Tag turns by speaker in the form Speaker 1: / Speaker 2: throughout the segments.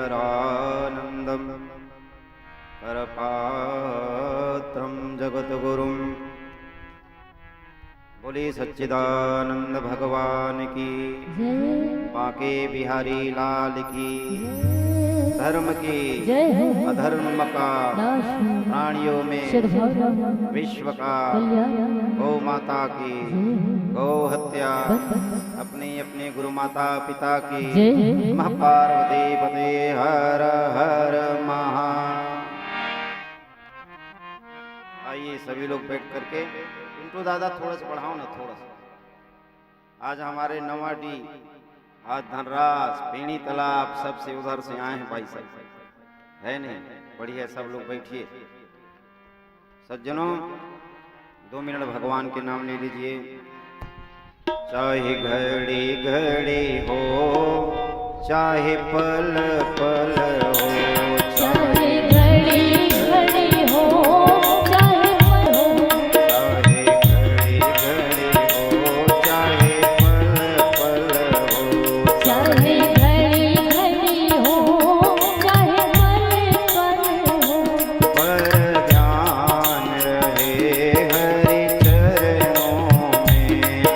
Speaker 1: हरानंदम करपात्रम जगतगुरुम। बोले सच्चिदानंद भगवान की, बांके बिहारी लाल की, धर्म की अधर्म का प्राणियों में विश्व का, गौ माता की गौ हत्या अपने अपने गुरु माता पिता की, महा पार्वती पते हर हर महा। आइए सभी लोग बैठ करके, पिंटू दादा थोड़ा सा बढ़ाओ ना, थोड़ा सा। आज हमारे नवाडी, आज धनराज, पेणी तालाब, सबसे उधर से आए हैं भाई साहब, है नहीं? बढ़िया, सब लोग बैठिए। सज्जनों 2 मिनट भगवान के नाम ले लीजिए। चाहे घड़ी घड़ी हो, चाहे पल पल हो, चाहे घड़ी घड़ी हो, चाहे पल हो, चाहे घड़ी घड़ी हो, चाहे पल पल हो, चाहे घड़ी घड़ी हो, चाहे पल पल हो, पर ध्यान रहे हरि चरणों में,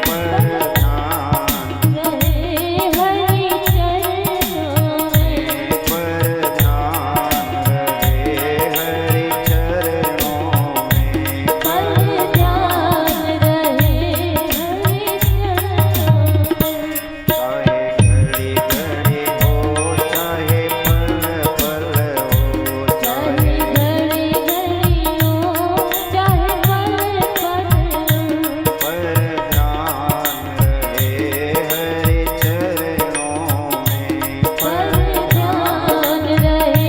Speaker 1: पर ध्यान रहे हरि चरणों में, पर ध्यान रहे हरि चरणों में, पर ध्यान रहे हरि चरणों में। चाहे घड़ी घड़ी हो, चाहे पल पल हो, चाहे घड़ी घड़ी हो, चाहे पल पल हो, पर ध्यान रहे हरि चरणों में, पर ध्यान रहे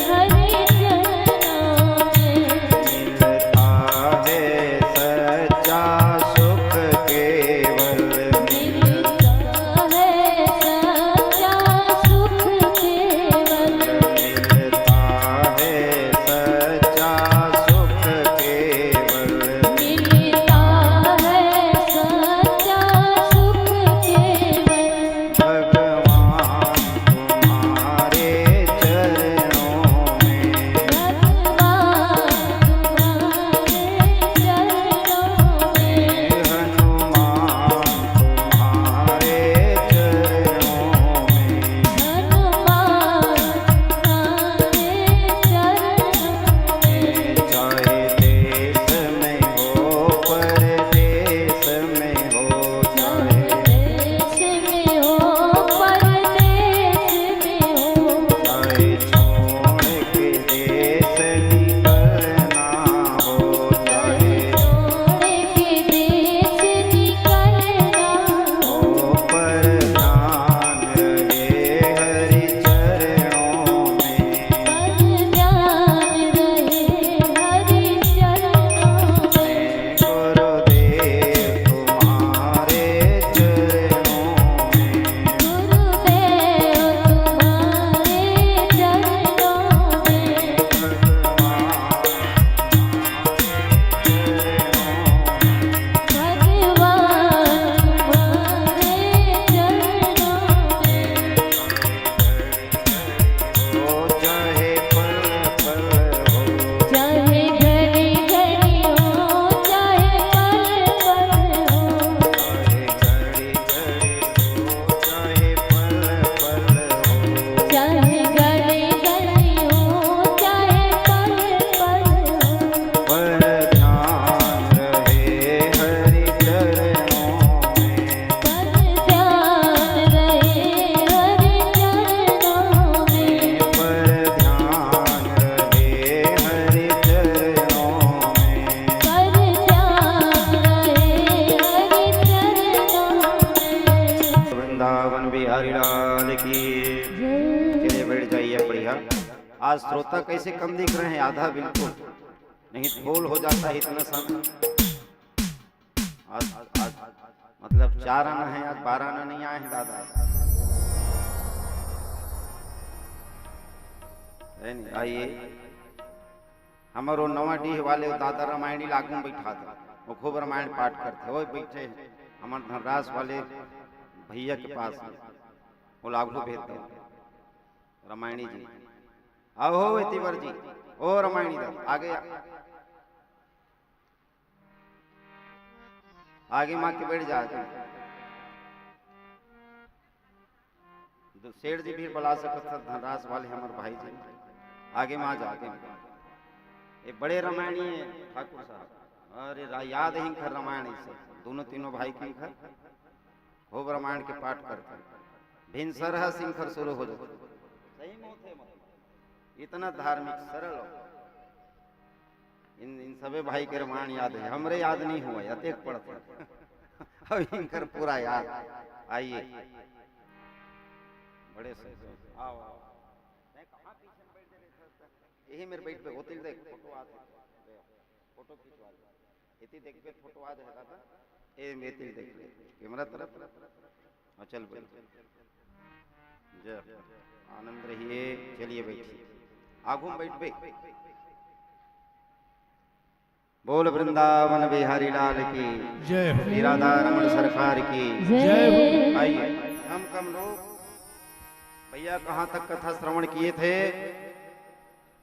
Speaker 1: हरि चरणों में। मिलता है सच्चा सुख केवल, मिलता है सच्चा सुख केवल, मिलता है सच्चा सुख केवल, मिलता है सच्चा सुख केवल। भगवान तुम्हारे चरणों में, भगवान तुम्हारे चरणों में, हनुमान तुम्हारे चरणों में, हनुमान तुम्हारे चरणों में। चाहे देश में हो, परदेश में हो, चाहे देश में हो, परदेश में हो, चाहे छोड़ के देश निकलना हो, चाहे छोड़ के देश निकलना हो, पर ध्यान रहे हरि चरणों में, पर ध्यान रहे हरि चरणों में। गुरुदेव तुम्हारे चरणों में, गुरुदेव तुम्हारे चरणों में, भगवान तुम्हारे चरणों में। हो चाहे पल पल हो, चाहे घड़ी घड़ी हो, चाहे पल पल हो, चाहे घड़ी घड़ी हो, चाहे पल पल हो, चाहे घड़ी घड़ी हो, चाहे पल पल हो, पर ध्यान रहे हरि चरणों में, पर ध्यान रहे हरि चरणों में, पर ध्यान रहे हरि चरणों में, पर ध्यान रहे हरि चरणों में। वृंदावन बिहारी लाल की। चलिए बैठ जाइए, बढ़िया। आज श्रोता कैसे कम दिख रहे हैं, आधा बिल्कुल नहीं तो बोल हो जाता है इतना समय। आज मतलब 4 आना है, आज 12 आना नहीं आए हैं दादा, है नहीं? आइए, हमारो नवाडीह वाले दादा रामायणी लागू बैठा था, वो खूब रामायण पाठ करते, वो बैठे हमारे धनराज वाले भैया के पास, वो लागू भेजते
Speaker 2: रामायणी जी आओ हो इतिवर जी, ओ रामायणी दास आगे आगे माँ के बैठ जा। सेठ जी भी बुला सकता धनराज वाले हमारे भाई जी, आगे माँ जाके ये बड़े रामायणी है ठाकुर साहब। अरे याद है हिंखर रामायण से दोनों तीनों भाई की हिंखर खूब रामायण के पाठ करते भिनसर है सिंखर शुरू हो जाते सही मोथे इतना धार्मिक सरल इन सभी भाई के रामायण याद है, हमरे याद नहीं हुआ अतेक पढ़ते अब हिंखर पूरा याद। आइए बड़े से आओ कहां पीछे बैठ जा यही मेरे बैठ पे होते देख फोटो आते फोटो खिंचवा इति देख पे फोटो आ जाएगा था ए मेती देख ले कैमरा तरफ चल बोल जय आनंद रहिए। चलिए बैठिए आगू बैठ बे बोल वृंदावन बिहारी लाल की
Speaker 3: जय हो।
Speaker 2: श्री राधा रमण सरकार की
Speaker 3: जय हो।
Speaker 2: आइए हम कम लोग भैया कहाँ तक कथा श्रवण किए थे?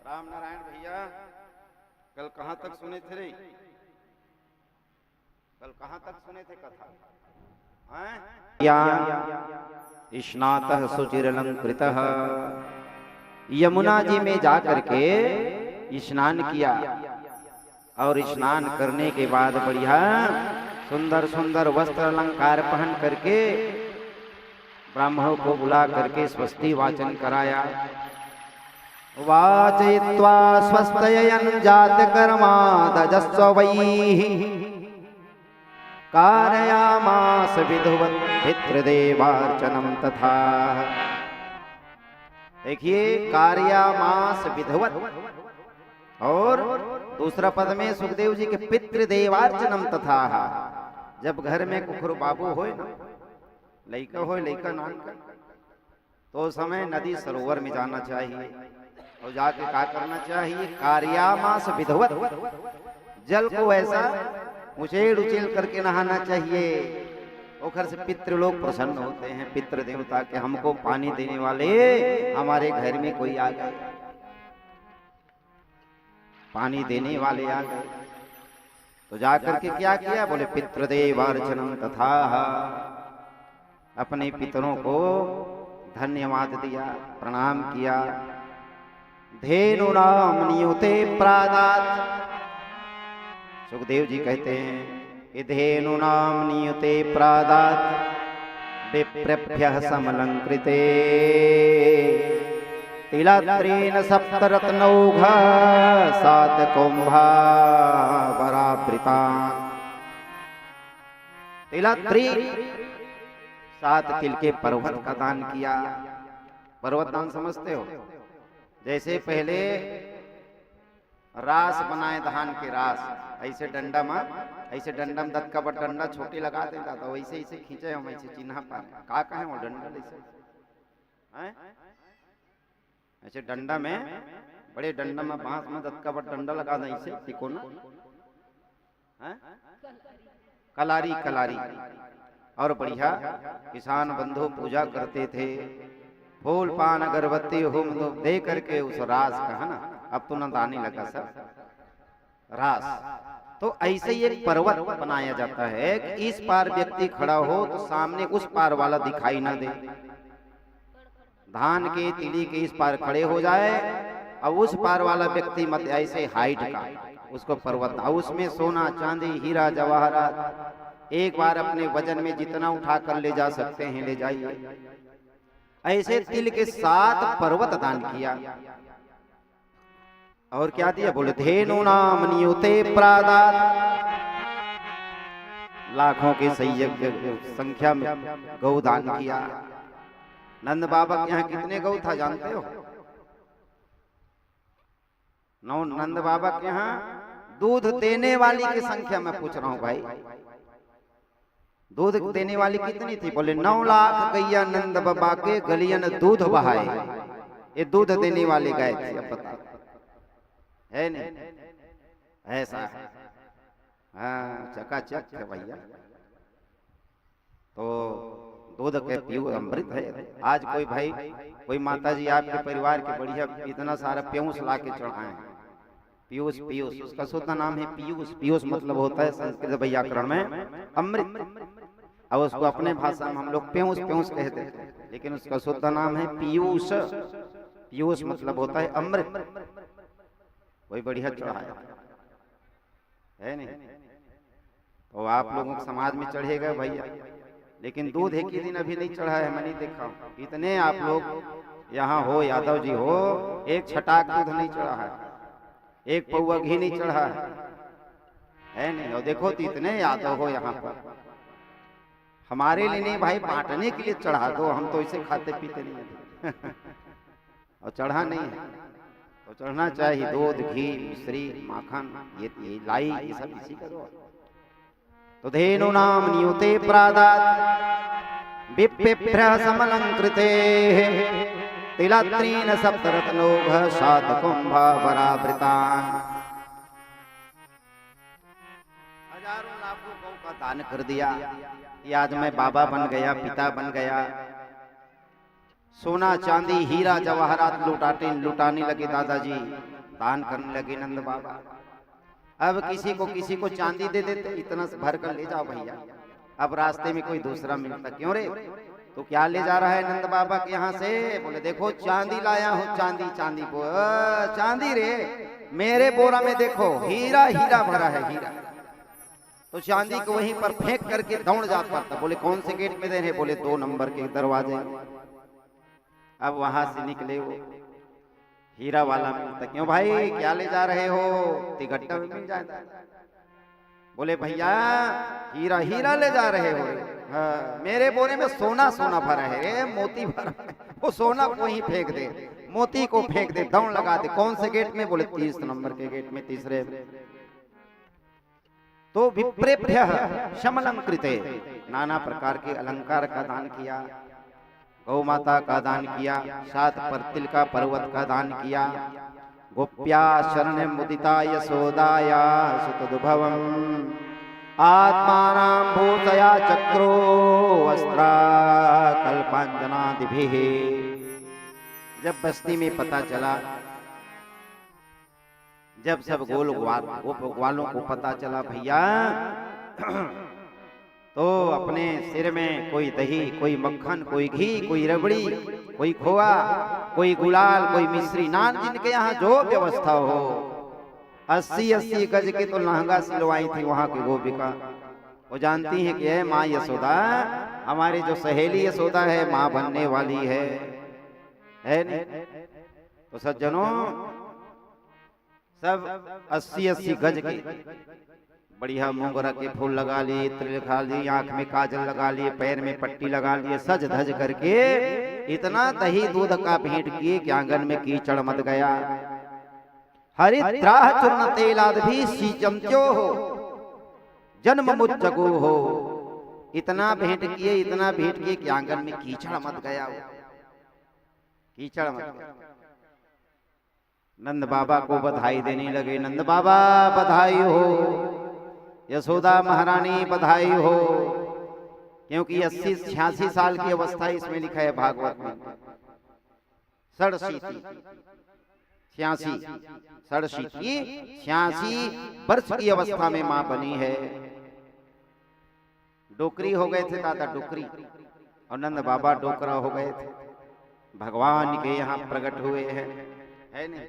Speaker 2: राम नारायण भैया कल कहाँ तक सुने थे रे? कल कहाँ तक सुने थे कथा? स्नातः सुचिरलंकृतः यमुना जी में जाकर के स्नान किया और स्नान करने के बाद बढ़िया सुंदर सुंदर वस्त्र अलंकार पहन करके ब्राह्मणों को बुला करके स्वस्ति वाचन कराया। वाचयित्वा स्वस्तयन् जात कर्मादजस्व वैः कारयामास विधुवत् पितृदेवार्चनम तथा। देखिए कार्यामास विधवत और दूसरा पद में सुखदेव जी के पितृदेवार्चनम तथा। जब घर में कुखुर बाबू होए ना लइका होए लइका नान का तो समय नदी सरोवर में जाना चाहिए और जाके क्या करना चाहिए? कार्यामास विधवत जल को ऐसा उचेड़ उचेड़ करके नहाना चाहिए। ओखर से पितृ लोग प्रसन्न होते हैं, पितृ देवता के हमको पानी देने वाले हमारे घर में कोई आ गए, पानी देने वाले आ गए। तो जाकर के क्या किया? बोले पितृदेवार्चनम तथा अपने पितरों को धन्यवाद दिया, प्रणाम किया। धेनुनाम नियुते प्रादात सुखदेव जी कहते हैं धेनुनाम नियुते प्रादात विप्रभ्यः समलंकृते तिलात्रेण सप्तरत्नौघ सात कुंभा वरावृता। तिलात्री 7 तिल के पर्वत का दान किया। पर्वत दान समझते हो? जैसे पहले रास बनाए धान के रास, ऐसे डंडा में ऐसे डंडा में दत्त का बट डंडा छोटी लगा देता था, वैसे ऐसे खींचे हम ऐसे चिन्ह पाए का कहे वो डंडा ऐसे हैं ऐसे डंडा में बड़े डंडा में बांस में दत्त का बट डंडा लगा दें ऐसे तिकोना हैं कलारी कलारी। और बढ़िया किसान बंधु पूजा करते थे, फूल पान अगरबत्ती होम दे करके उस रास का है ना, अब तो न आने लगा सर रास। तो ऐसे ही एक पर्वत बनाया जाता है कि इस पार व्यक्ति खड़ा हो तो सामने उस पार वाला दिखाई ना दे। धान के तिली के इस पार खड़े हो जाए और उस पार वाला व्यक्ति मत ऐसे हाइट का उसको पर्वत, और उसमें सोना चांदी हीरा जवाहरात एक बार अपने वजन में जितना उठा कर ले जा सकते हैं ले जाइए। ऐसे तिल के 7 पर्वत दान किया। और क्या दिया? बोले धेनु नाम नियुते प्रादात, लाखों की संख्या में गौ दान किया। नंद बाबा के यहाँ कितने गौ था जानते हो? नंद बाबा के यहाँ दूध देने वाली की संख्या मैं पूछ रहा हूं भाई, दूध देने वाली कितनी थी? बोले 9 लाख गैया नंद बाबा के गलियन दूध बहाए। ये दूध देने वाले गाय थे। अब बता है नहीं? ऐसा है हाँ, चकाचक है भैया। तो दूध के पियो अमृत है। आज कोई भाई कोई माता जी आपके परिवार के बढ़िया इतना सारा प्यूस ला के चढ़ाए, पीयूष पीयूष उसका शुद्ध नाम है पीयूष। पीयूष मतलब होता है संस्कृत व्याकरण में अमृत। अब उसको अपने भाषा में हम लोग प्यूष प्यूष कहते हैं, लेकिन उसका शुद्ध नाम है पीयूष। पीयूष मतलब होता है अमृत। कोई बढ़िया चढ़ाया है नहीं, तो आप लोगों के समाज में चढ़ेगा भैया, लेकिन दूध एक ही दिन अभी नहीं चढ़ा है, मैं नहीं देखा। इतने आप लोग यहाँ हो, यादव जी हो, एक छटाक दूध नहीं चढ़ा है, एक पौवा घी नहीं चढ़ा है नहीं। और देखो तो इतने यादव हो यहाँ पर, हमारे लिए नहीं भाई, बांटने के लिए चढ़ा दो, हम तो इसे खाते पीते नहीं है। और चढ़ा नहीं है तो चढ़ना चाहिए दूध घी मिश्री माखन ये लाई ये सब इसी का दो। तो धेनु नाम नियुते प्रादात् विप्रेभ्यः समलंकृते तिलत्रीन सप्तरत्नोघ शातकुंभा वरावृतान्। हजारों लाखों गौ का दान कर दिया कि आज मैं बाबा बन गया, पिता बन गया। सोना चांदी हीरा जवाहरात लुटाने लगे दादाजी, दान करने लगे नंद बाबा। अब किसी को चांदी दे देते, इतना भर कर ले जाओ भैया। अब रास्ते में कोई दूसरा मिलता, क्यों रे तो क्या ले जा रहा है नंद बाबा के यहाँ से? बोले देखो चांदी लाया हूँ, चांदी चांदी चांदी रे, मेरे बोरा में देखो हीरा हीरा भरा है हीरा। तो चांदी को वहीं पर फेंक करके दौड़ जाता पड़ता। बोले कौन से गेट में दे रहे? बोले 2 नंबर के दरवाजे। अब वहां से निकले वो हीरा वाला मिलता, क्यों भाई क्या ले जा रहे हो? तिगट्टा में मिल जाता। बोले भैया हीरा हीरा ले जा रहे हो? हाँ, मेरे बोरे में सोना सोना भरा है, मोती भरा है। वो सोना को ही फेंक दे, मोती को फेंक दे, दौड़ लगा दे। कौन से गेट में? बोले 30 नंबर के गेट में, तीसरे। तो विप्रेभ्यः समलंकृते, नाना प्रकार के अलंकार का दान किया, गौ माता का दान किया, 7 परतिल का पर्वत का दान किया। गोप्या शरण मुदिता यशोदाया सुतदुभवम् आत्मानां भूतया चक्रो वस्त्रा कल्पांजनादिभिः। जब बस्ती में पता चला, जब सब गोप ग्वालों को पता चला भैया, तो अपने सिर में कोई दही, कोई मक्खन, कोई घी, कोई रबड़ी, कोई खोआ, कोई गुलाल, कोई मिश्री, नान, जिनके यहाँ जो व्यवस्था हो। 80-80 गज के तो लहंगा सिलवाई थी वहां की गोपिका। वो जानती है कि है माँ यशोदा, हमारी जो सहेली यशोदा है माँ बनने वाली है नहीं? तो सज्जनों सब 80-80 गज के बढ़िया मोगरा के फूल लगा लिए, इत्र लगा लिए, आंख में काजल लगा लिए, पैर में पट्टी लगा लिए, सज धज करके इतना दही दूध का भेंट किए कि आंगन में कीचड़ मत गया। हरिद्राह चूर्ण तेलाद भी सीचमचो हो जन्म मुच्चगो हो। इतना भेंट किए, इतना भेंट किए कि आंगन में कीचड़ मत गया, कीचड़ मत गया। नंद बाबा को बधाई देने लगे, नंद बाबा बधाई हो, यशोदा महारानी बधाई हो। क्योंकि 80-86 साल की अवस्था इसमें लिखा है भागवत में। 86 वर्ष की अवस्था में मां बनी है। डोकरी हो गए थे दादा, डोकरी, और नंद बाबा डोकरा हो गए थे। भगवान के यहाँ प्रकट हुए हैं, है नहीं?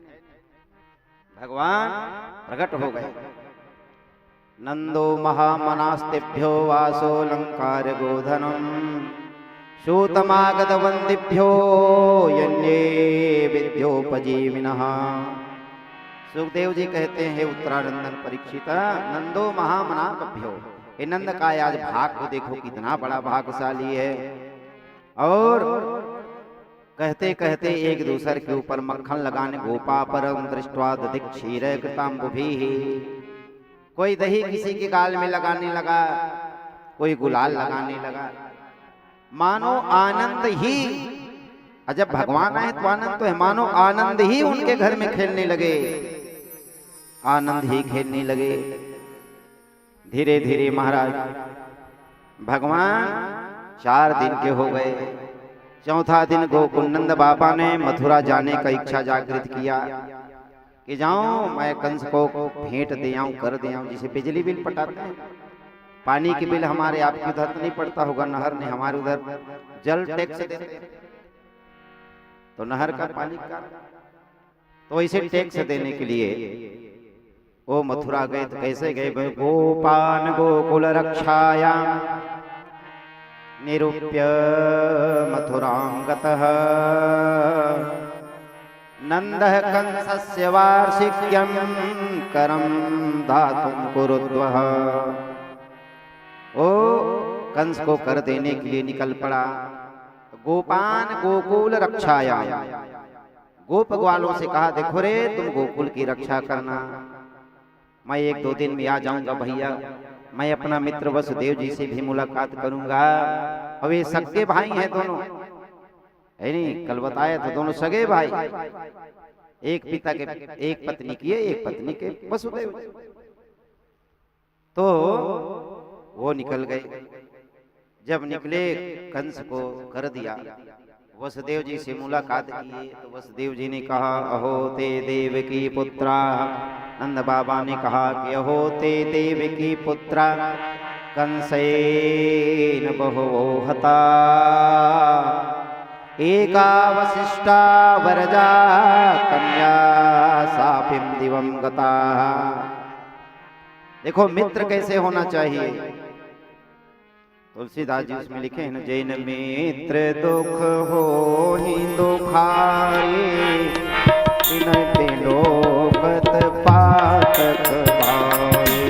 Speaker 2: भगवान प्रकट हो गए। नंदो महामनास्तेभ्यो वासो लंकार गोधनम शूतमागत वंदिभ्यो यन्ये विद्योपजीविनः। सुखदेव जी कहते हैं उत्तरानंदन परीक्षित, नंदो महामनाभ्यो, ये नंद का आज भाग को देखो कितना बड़ा भाग्यशाली है। और कहते कहते एक दूसरे के ऊपर मक्खन लगाने, गोपा परम दृष्ट्वा दधिक क्षीर कृतांबुभिः। कोई दही किसी के गाल में लगाने लगा, कोई गुलाल लगाने लगा, मानो आनंद ही। जब भगवान आए तो आनंद तो है, मानो आनंद ही उनके घर में खेलने लगे, आनंद ही खेलने लगे। धीरे धीरे महाराज भगवान 4 दिन के हो गए। चौथा दिन गोकुलनंद बाबा ने मथुरा जाने का इच्छा जागृत किया कि जाऊं मैं कंस को भेंट दे आऊं, कर दे आऊं। जिसे बिजली बिल पटाते हैं, पानी की बिल हमारे आपके उधर तो नहीं पड़ता होगा, नहर ने हमारे उधर जल टैक्स देते हैं, तो नहर का पानी का तो इसे टैक्स देने के लिए वो मथुरा गए। तो कैसे गए? गोपान गोकुल रक्षाया निरूप्य मथुरांगतः नंदः कंसस्य वार्षिक्यं करं दातुं कुरुद्वः। ओ कंस को कर देने के लिए निकल पड़ा। गोपान गोकुल रक्षाया, गोप ग्वालों से कहा देखो रे तुम गोकुल की रक्षा करना, मैं 1-2 दिन में आ जाऊंगा भैया, मैं अपना मित्र वसुदेव जी से भी मुलाकात करूंगा। अब ये सगे भाई हैं दोनों, है नहीं? कल बताया तो दोनों सगे भाई, एक पिता के, एक पत्नी की है, एक पत्नी के वसुदेव। तो वो निकल गए। जब निकले कंस को कर दिया, वसुदेव जी से मुलाकात की तो वसुदेव जी ने कहा अहो ते देवकी पुत्रा। नंद बाबा ने कहा कि अहो ते देवकी पुत्रा कंसेन बहवो हता एका वसिष्ठा वरजा कन्या सापिम दिवम गता। देखो मित्र कैसे होना चाहिए। तुलसीदास जी उसमें लिखे हैं, जैन मित्र दुख हो ही दुखारे तिनके लोकत पातक भारे।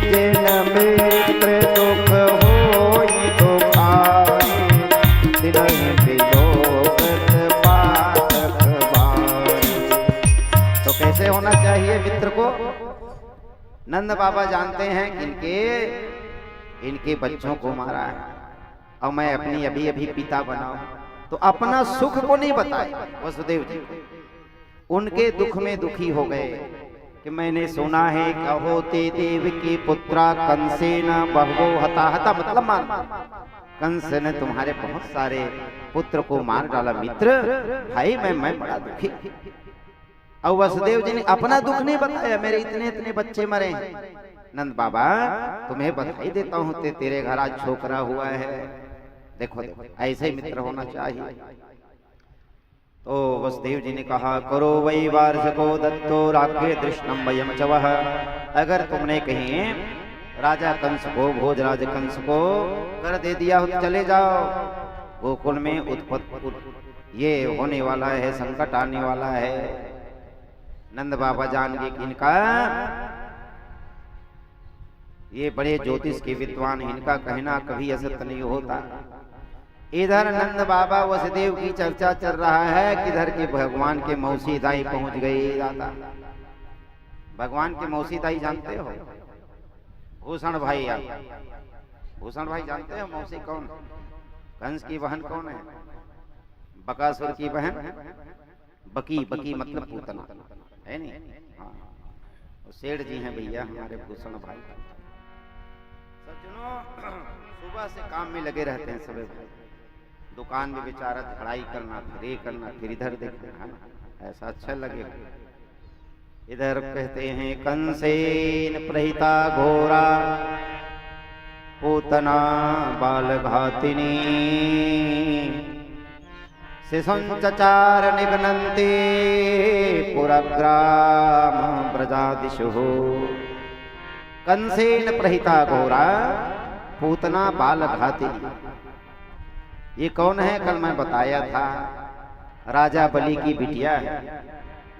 Speaker 2: जैन मित्र दुख हो ही दुखारे तिनके लोकत पातक भारे। तो कैसे होना चाहिए मित्र को? नंद बाबा जानते हैं कि इनके बच्चों को मारा है और मैं अपनी अभी अभी पिता बनाऊं, तो अपना सुख को नहीं बताए वसुदेव जी को। उनके दुख में दुखी हो गए कि मैंने सुना है कहो ते देव की पुत्रा कंसेन बहवो हता। हता मतलब मार, कंस ने तुम्हारे बहुत सारे पुत्र को मार डाला। मित्र भाई मैं बड़ा दुखी। और वसुदेव जी ने अपना दुख नहीं बताया, मेरे इतने इतने बच्चे मरे हैं। नंद बाबा तुम्हें बधाई देता हूं, तेरे घर आज छोकरा हुआ है। देखो देखो ऐसे ही मित्र होना चाहिए। तो वसुदेव जी ने कहा करो वही वार्षको दत्तो राज्ञे दृष्टम वयम च वः। अगर तुमने कहीं राजा कंस को, भोजराज कंस को कर दे दिया हो तो चले जाओ। गोकुल में ये होने वाला है, संकट आने वाला है। नंद बाबा जान गए कि इनका ये बड़े ज्योतिष के विद्वान, इनका कहना कभी असत्य नहीं होता। इधर नंद बाबा वसुदेव की चर्चा चल रहा है, किधर के भगवान के मौसी दाई पहुंच गई। दादा भगवान के मौसी दाई जानते हो? भूषण भाई। आप भूषण भाई जानते हो मौसी कौन? कंस की बहन कौन है? बकासुर की बहन बकी। बकी मतलब पूतना, है नहीं? हाँ, सेठ जी हैं भैया हमारे भूषण भाई। सज्जनों सुबह से काम में लगे रहते हैं सभी भाई, दुकान में बेचारा झड़ाई करना, फिर ये करना, फिर इधर देखना, ऐसा अच्छा लगे। इधर कहते हैं कंसेन प्रहिता घोरा पूतना बाल घातिनी शिशुंचचार निघ्नन्ति पुरग्राम ब्रजादिशु। कंसेन प्रहिता घोरा पूतना बाल घातिनी। ये कौन है? कल मैं बताया था, राजा बलि की बिटिया है।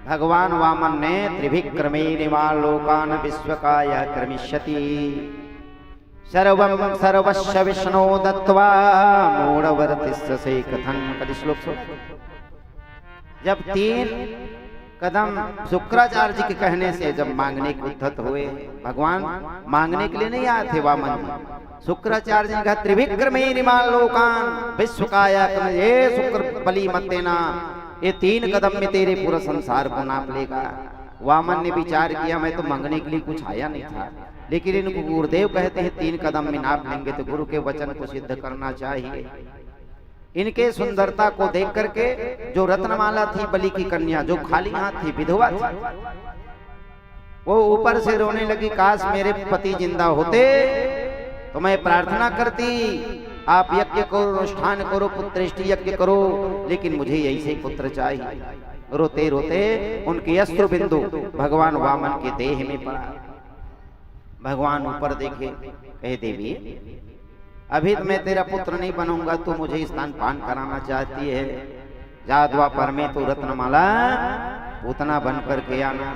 Speaker 2: भगवान वामन ने त्रिभिक्रमेणिमा लोकान विश्वकाय क्रमिष्यति सर्वं सर्वस्य विष्णो दत्त्वा मूढ़वर्तिस्य से कथन। कल श्लोक सुन। जब 3 कदम शुक्राचार्य जी के कहने से जब मांगने के उद्धत हुए, भगवान मांगने के लिए नहीं आए थे वामन जी। शुक्राचार्य जी ने कहा त्रिभिक्रमेणिमा लोकान विश्वकाय ये शुक्र बलि मत देना, ये 3 कदम में तेरे पूरा संसार को नाप लेगा। वामन ने विचार किया मैं तो मांगने के लिए कुछ आया नहीं था, लेकिन इनको गुरुदेव कहते हैं 3 कदम में नाप लेंगे, तो गुरु के वचन को सिद्ध करना चाहिए। इनके सुंदरता को देख करके जो रत्नमाला थी बलि की कन्या, जो खाली हाथ थी, विधवा थी, वो ऊपर से रोने लगी, काश मेरे पति जिंदा होते तो मैं प्रार्थना करती, आप यज्ञ करो, अनुष्ठान करो, पुत्रेष्टि यज्ञ करो, लेकिन मुझे ऐसे पुत्र चाहिए। रोते रोते उनके अश्रु बिंदु भगवान वामन के देह में पड़ा। भगवान ऊपर देखे, कहे देवी अभी तो मैं तेरा पुत्र नहीं बनूंगा, तू मुझे स्तन पान कराना चाहती है, जा द्वापर में तू रत्नमाला पूतना बन करके आना।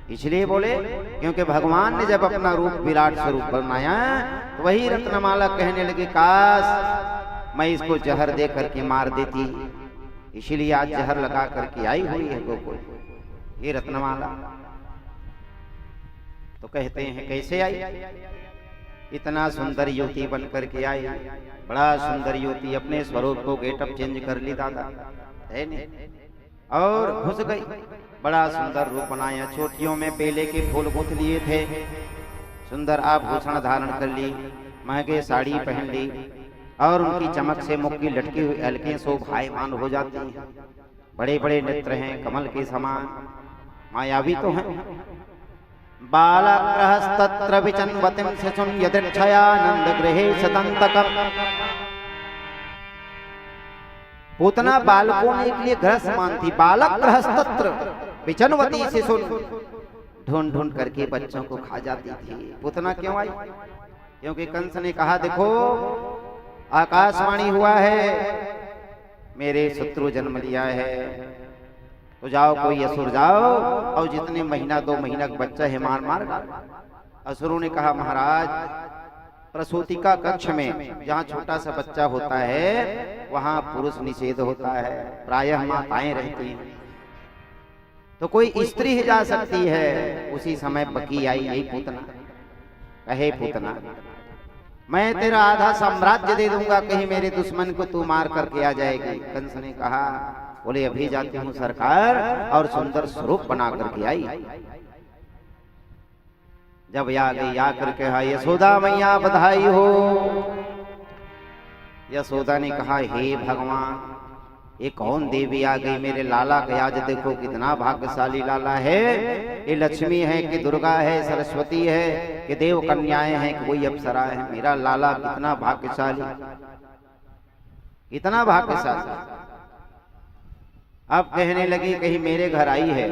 Speaker 2: इसलिए बोले क्योंकि भगवान ने जब अपना रूप विराट स्वरूप बनाया तो वही रत्नमाला कहने लगी, काश मैं इसको जहर दे करके मार देती, इसीलिए आज जहर लगा करके आई हुई है गोकुल ये रत्नमाला। तो कहते हैं कैसे आई? इतना सुंदर युवती बन करके आई, बड़ा सुंदर युवती, अपने स्वरूप को गेटअप चेंज कर ली दादा है नहीं, और घुस गई, बड़ा सुंदर रूप बनाया। चोटियों में बेले के फूल गुथ लिए थे, सुंदर आभूषण धारण कर ली, महंगे साड़ी पहन ली, और उनकी चमक से मुख की लटकी हुई अलकें शोभायमान हो जाती हैं। बड़े बड़े नेत्र हैं कमल के समान, मायावी तो हैं। बालग्रहस्तत्र विचन्वतिं शिशुं यदृच्छयानंद गृहे सतंतकम्। पूतना बालकों ने एक लिए ग्रह समान थी। बालक गृहस्तत्र विचन्वती शिशुं, ढूंढ ढूंढ करके बच्चों को खा जाती थी। पूतना क्यों आई? क्योंकि कंस ने कहा देखो आकाशवाणी हुआ है, मेरे शत्रु जन्म लिया है, तो जाओ कोई असुर जाओ और जितने महीना 2 महीना का बच्चा है मार मार डालो। असुरों ने कहा महाराज प्रसूतिका कक्ष में जहाँ छोटा सा बच्चा होता है वहाँ पुरुष निषेध होता है, प्रायः माताएं रहती हैं, तो कोई स्त्री ही जा सकती है। उसी समय बकी आई, यही पूतना कहे पूतना मैं तेरा आधा साम्राज्य दे दूंगा, कहीं मेरे दुश्मन को तू मार करके आ जाएगी। कंस ने कहा बोले अभी जाती हूँ सरकार, और सुंदर स्वरूप बना करके आई। जब आ गई आकर के हा यशोदा मैया बधाई हो। यशोदा ने कहा हे भगवान ये कौन देवी आ गई मेरे लाला के, आज देखो कितना भाग्यशाली लाला है, ये लक्ष्मी है कि दुर्गा है, सरस्वती है कि देव कन्याएं हैं कि कोई अप्सरा है, मेरा लाला कितना भाग्यशाली, इतना भाग्यशाली। अब कहने लगी कहीं मेरे घर आई है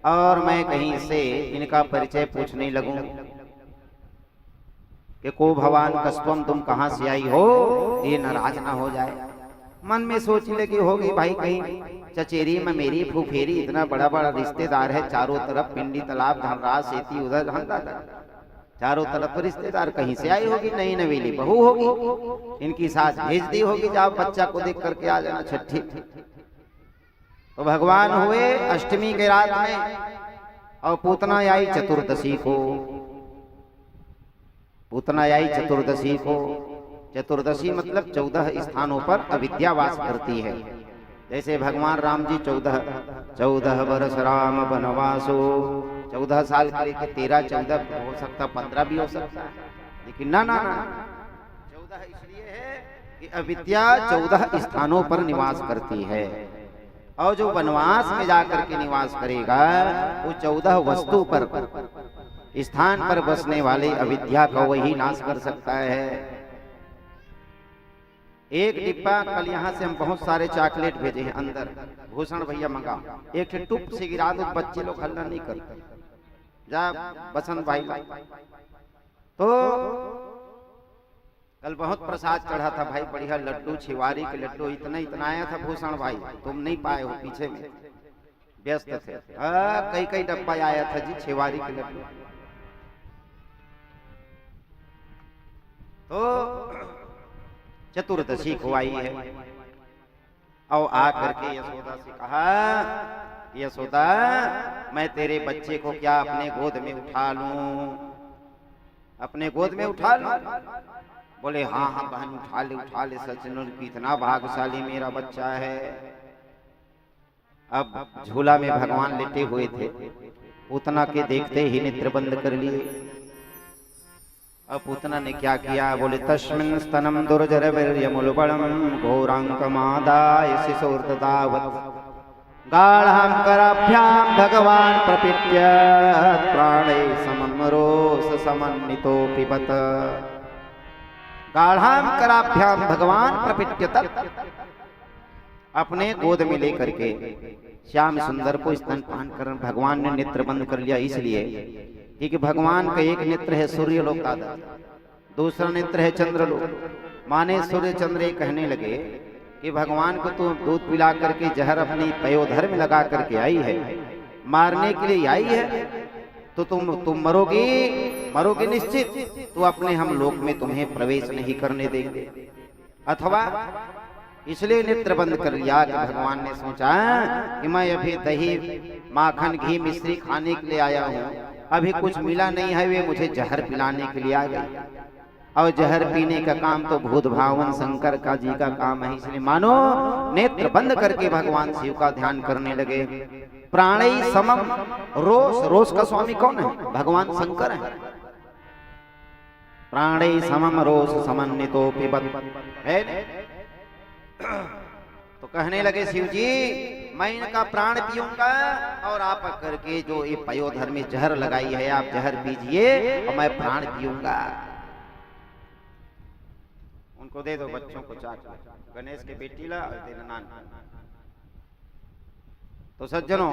Speaker 2: और मैं कहीं से इनका परिचय पूछने लगूं कि को भवान कस्त्वम, तुम कहां से आई हो, ये नाराज ना हो जाए। मन में सोचने लगी होगी भाई कहीं चचेरी में मेरी फूफेरी, इतना बड़ा बड़ा रिश्तेदार है चारों तरफ, पिंडी तालाब धनराज सेती उधर हंदा तक चारों तरफ रिश्तेदार, कहीं से आई होगी, नई नवेली बहू होगी, इनकी सास भेज दी होगी जाओ बच्चा को देख करके आ जाना छठी। तो भगवान हुए अष्टमी के रात में और पूतना आई चतुर्दशी को। पूतना आई चतुर्दशी को। चतुर्दशी मतलब 14 स्थानों पर अविद्या वास करती है। जैसे भगवान राम जी 14 वर्ष राम वनवासो, 14 साल के लेके 13 14 हो सकता, 15 भी हो सकता है, लेकिन ना 14 इसलिए है कि अविद्या 14 स्थानों पर निवास करती है, और जो वनवास में जाकर के निवास करेगा वो 14 वस्तु पर स्थान पर बसने वाले अविद्या को वही नाश कर सकता है। एक डिब्बा कल यहाँ से हम बहुत सारे चॉकलेट भेजे हैं अंदर, भूषण भैया मंगा, एक टुप से गिरा दो, बच्चे लोग हल्ला नहीं करते, जा बसंत भाई। तो कल बहुत प्रसाद चढ़ा था भाई, बढ़िया लड्डू, छिवारी के लड्डू, इतना आया था भूषण भाई, तुम नहीं पाए हो, पीछे में व्यस्त थे। कई डब्बा आया था जी छिवारी के लड्डू। तो चतुर्दशी को आई है और आकर के यशोदा से कहा यशोदा मैं तेरे बच्चे को क्या अपने गोद में उठा लूं, अपने गोद में उठा लूं? बोले हाँ बहन उठा ले सचनुर, कितना भाग्यशाली मेरा बच्चा है। अब झूला में भगवान लेटे हुए थे, पूतना के देखते ही नेत्र बंद कर लिए, अब पूतना ने क्या किया, बोले तस्मिन् स्तनम दुर्जर वीर्यमुलबलम घोरांकमादाय शिशोर्ददावत् गाढ़ं कराभ्यां भगवान प्रपीड्य प्राणे समं रोष समन्वितो पिबत। गाढ़ं कराभ्यां भगवान प्रपीड्य तत्, अपने गोद में लेकर के श्याम सुंदर को स्तनपान कर भगवान ने नेत्र बंद कर लिया, इसलिए क्योंकि भगवान का एक नेत्र है सूर्यलोक दादा, दूसरा नेत्र है चंद्रलोक। माने सूर्य चंद्र ये कहने लगे कि भगवान को तू दूध पिला करके जहर अपनी पयोधर में लगा करके आई है, मारने के लिए आई है, तो तुम मरोगी निश्चित, तू अपने हम लोक में तुम्हें प्रवेश नहीं करने देंगे। अथवा इसलिए नेत्र बंद कर लिया कि भगवान ने सोचा कि मैं अभी दही माखन घी मिश्री खाने के लिए आया हूँ, अभी कुछ मिला नहीं है, वे मुझे जहर पिलाने के लिए आ गए। और जहर पीने का काम तो भूत भावन शंकर का जी का काम है, इसलिए मानो नेत्र बंद करके भगवान शिव का ध्यान करने लगे। प्राणै समम रोष, रोष का स्वामी कौन है? भगवान शंकर है। प्राणै समम रोष समन्वितो पिबत है। तो कहने लगे शिव जी मैं इनका प्राण पीऊंगा और आप करके जो ये पयोधर में जहर लगाई है आप जहर पीजिए और मैं प्राण पीऊंगा। उनको दे दो बच्चों को चाट, गणेश के बेटी ला और देना नान। तो सज्जनों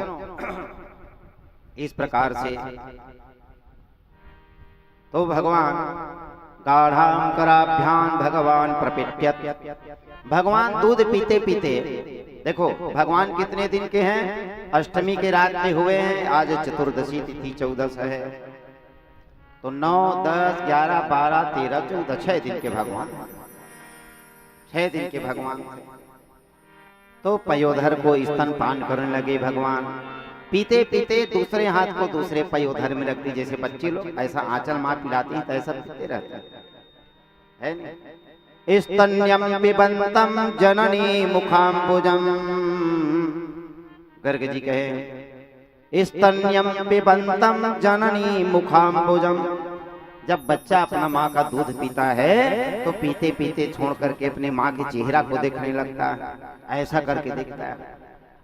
Speaker 2: इस प्रकार से तो भगवान गाढ़ां कराभ्यां भगवान प्रपीड्यत, भगवान दूध पीते पीते, देखो भगवान कितने दिन के हैं? अष्टमी के रात में हुए हैं, आज चतुर्दशी तिथि 14 है, तो 9, 10, 11, 12, 13, 14 6 दिन के भगवान, 6 दिन के भगवान। तो पयोधर को स्तनपान करने लगे भगवान, पीते पीते दूसरे हाथ को दूसरे पयोधर में रख दी, जैसे बच्चे लोग ऐसा आंचल माँ पिलाती हैं ऐसा पीते रहते हैं। स्तन्यम पिबंतम जननी मुखाम्बुजम, गर्ग जी कहे स्तन्यम पिबंतम जननी मुखाम्बुजम। जब बच्चा अपना माँ का दूध पीता है तो पीते पीते छोड़ करके अपने माँ के चेहरा को देखने लगता है, ऐसा करके देखता है।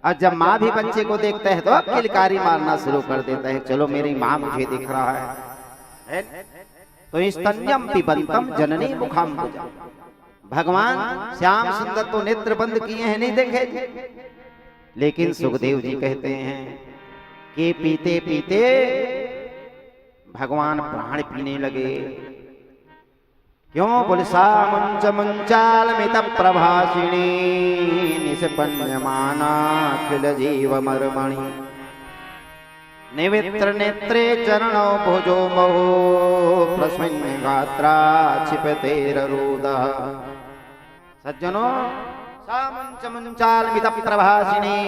Speaker 2: और जब माँ भी बच्चे को देखता है तो किलकारी मारना शुरू कर देता है, चलो मेरी माँ मुझे देख रहा है। तो स्तन्यम पिबंतम जननी मुखाम्बुजम, भगवान श्याम सुंदर तो नेत्र बंद किए हैं, नहीं देखे, लेकिन सुखदेव जी कहते हैं कि पीते पीते भगवान प्राण पीने लगे। क्यों? बोले सामुंच मुंचाल मित प्रभाषिणी निष्पन्यमाना अखिल जीव मर्मणि निवित्र नेत्रे चरणो भुजो महो प्रस्मिन् गात्रा क्षिपतेररूदः। सज्जनों सामुंच मुंचाल मित प्रभाषिणी,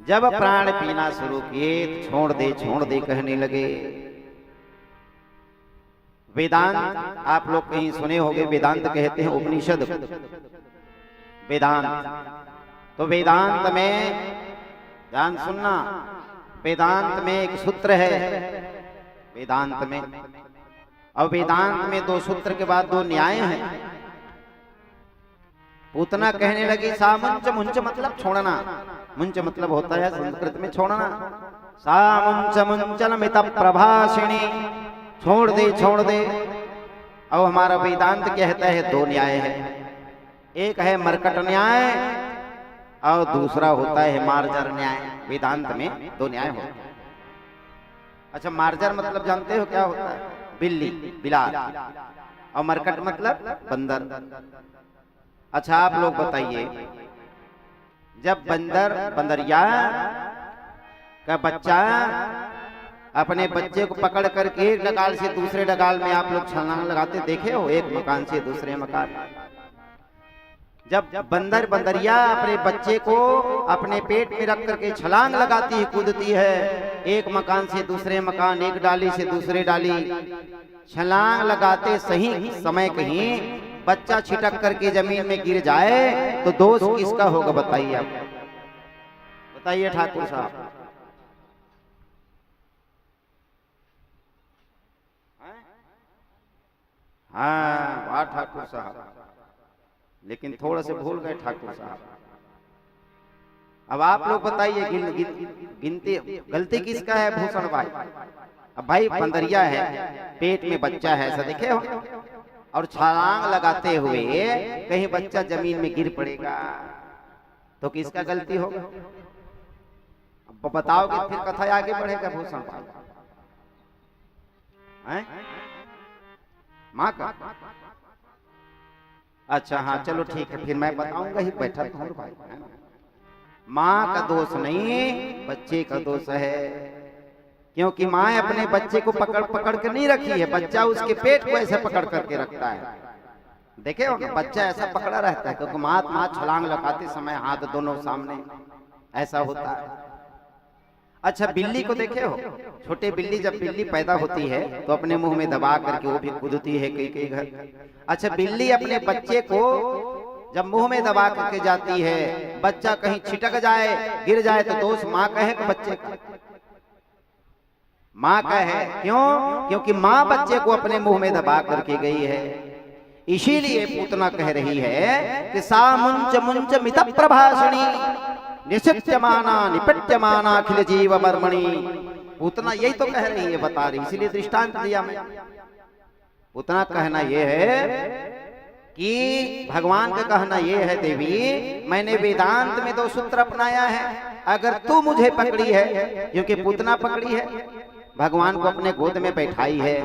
Speaker 2: जब प्राण पीना शुरू किए छोड़ दे कहने लगे। वेदांत आप लोग कहीं सुने होंगे, वेदांत कहते हैं उपनिषद, वेदांत। तो वेदांत में ध्यान सुनना, वेदांत में एक सूत्र है वेदांत में, और वेदांत में 2 सूत्र के बाद 2 न्याय हैं। पूतना कहने लगी सामुंच, मुंच मतलब छोड़ना, मुंच मतलब होता है संस्कृत में छोड़ना। सामुंच मुंचल मित प्रभाषिणी, छोड़ दे। अब हमारा वेदांत कहता है 2 न्याय है, एक है मरकट न्याय और दूसरा होता है मार्जर न्याय। वेदांत में 2 न्याय होते हैं। अच्छा, मार्जर मतलब जानते हो क्या होता है? बिल्ली, बिलाल, और मरकट मतलब बंदर। अच्छा आप लोग बताइए, जब बंदरिया का बच्चा अपने बच्चे को पकड़ करके एक डगाल से दूसरे डगाल में आप लोग छलांग लगाते देखे हो, एक मकान से दूसरे मकान। जब बंदरिया अपने बच्चे को अपने पेट में रख करके छलांग लगाती है, कूदती है, एक मकान से दूसरे मकान, एक डाली से दूसरे डाली, छलांग लगाते सही समय कहीं बच्चा छिटक करके जमीन में गिर जाए तो दोष किसका होगा? बताइए आप, बताइए ठाकुर साहब। हाँ वाह ठाकुर साहब, लेकिन थोड़ा से भूल गए ठाकुर साहब। अब आप लोग बताइए गिनती गलती किसका है भूषण भाई? अब भाई पंदरिया है, पेट में बच्चा है, ऐसा देखे हो, और छलांग लगाते हुए कहीं बच्चा जमीन में गिर पड़ेगा तो किसका गलती होगा? अब बताओगे फिर कथा आगे बढ़ेगा भूषण भाई, हैं? माँ का? अच्छा हाँ चलो ठीक है, फिर मैं बताऊंगा ही, बैठा हूँ भाई, है ना? माँ का दोष नहीं, बच्चे का दोष है, क्योंकि माँ अपने बच्चे को पकड़ पकड़ के नहीं रखी है, बच्चा उसके पेट को ऐसे पकड़ करके रखता है। देखे हो ना, बच्चा ऐसा पकड़ा रहता है, क्योंकि माँ छलांग लगाते समय हाथ दोनों सामने ऐसा होता है। अच्छा बिल्ली को देखे हो, छोटे बिल्ली, जब बिल्ली पैदा होती है तो अपने मुंह में दबा करके वो भी कूदती है कई कई घर। अच्छा बिल्ली अपने बच्चे को जब मुंह में दबा करके जाती है, बच्चा कहीं छिटक जाए गिर जाए तो दोष माँ का है कि बच्चे का? माँ का है। क्यों? क्योंकि माँ बच्चे को अपने मुंह में दबा करके गई है। इसीलिए पूतना कह रही है कि सा मुंच मुंच मित प्रभाषणी निशित्यमाना निपट्यमाना अखिल जीव मर्मणि। पूतना यही तो कह रही है, बता रही, इसीलिए दृष्टांत दिया मैं। पूतना कहना यह है कि भगवान का कहना यह है, देवी मैंने वेदांत में 2 सूत्र अपनाया है, अगर तू मुझे पकड़ी है, क्योंकि पूतना पकड़ी है, भगवान को अपने गोद में बैठाई है,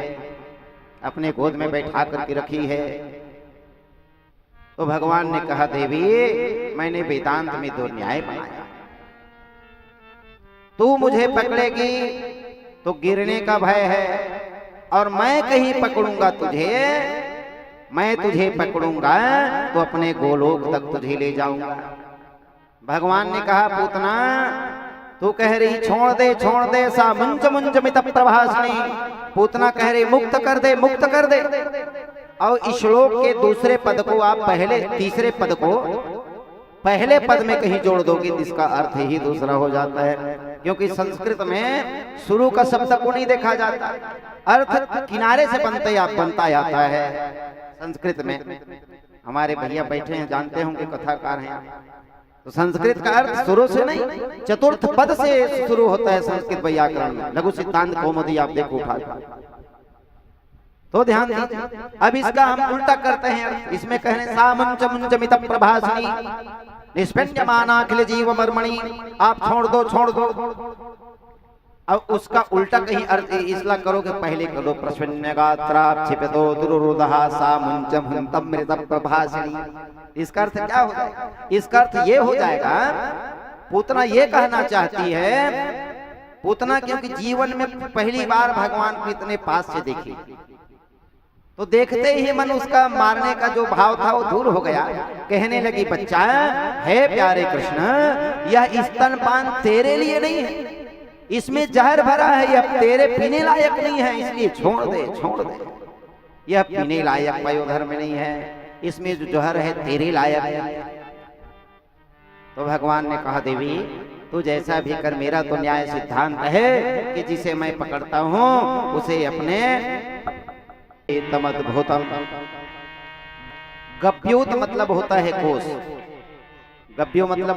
Speaker 2: अपने गोद में बैठा करके रखी है, तो भगवान ने कहा देवी मैंने वेदांत में 2 न्याय बनाया, तू मुझे पकड़ेगी तो गिरने का भय है, और मैं कहीं पकड़ूंगा तुझे, मैं तुझे पकड़ूंगा तो अपने गोलोक तक तुझे ले जाऊंगा। भगवान ने कहा पूतना तू कह रही छोड़ दे सा मुंज मुंज मित प्रभाषणी। पूतना कह रही मुक्त कर दे, मुक्त कर दे। और इस श्लोक के दूसरे पद को आप पहले, तीसरे पद को पहले पद में कहीं जोड़ दोगे, इसका अर्थ ही दूसरा हो जाता है, क्योंकि संस्कृत में शुरू का शब्द को नहीं देखा जाता, अर्थ किनारे से बनता जाता है। संस्कृत में हमारे भैया बैठे हैं, जानते होंगे, कथाकार हैं, तो संस्कृत का अर्थ शुरू से नहीं चतुर्थ पद से शुरू होता है संस्कृत व्याकरण में। लघु सिद्धांत कौमुदी आप देखो उठा तो ध्यान दीजिए। अब इसका हम उल्टा करते हैं, इसमें कहने सा मुंच मुंच मित प्रभाषणी निष्पन्यमाना अखिल जीव मर्मणि। आप छोड़ दो। अब उसका उल्टा कहीं अर्थ इसला करो कि पहले करो प्रश्न गात्राक्षिपतो दुरुरुदहा सा मुंच मुंतम मृत प्रभाषणी। इसका अर्थ क्या हो जाएगा? इसका अर्थ ये हो जाएगा, पूतना ये कहना चाहती है, पूतना क्योंकि जीवन में पहली बार भगवान को इतने पास से देखी, तो देखते ही मन उसका मारने का जो भाव था वो दूर हो गया। कहने लगी बच्चा है प्यारे कृष्ण, यह स्तनपान तेरे लिए नहीं है, इसमें जहर भरा है, यह तेरे पीने लायक नहीं है, इसलिए छोड़ दे। यह पीने लायक पयोधर में नहीं है, इसमें जो जहर है तेरे लायक है। तो भगवान ने कहा देवी तू जैसा भी कर, मेरा तो न्याय सिद्धांत है कि जिसे मैं पकड़ता हूँ उसे अपने तमद्भूतम। गप्योत मतलब होता है कोष, गप्यो मतलब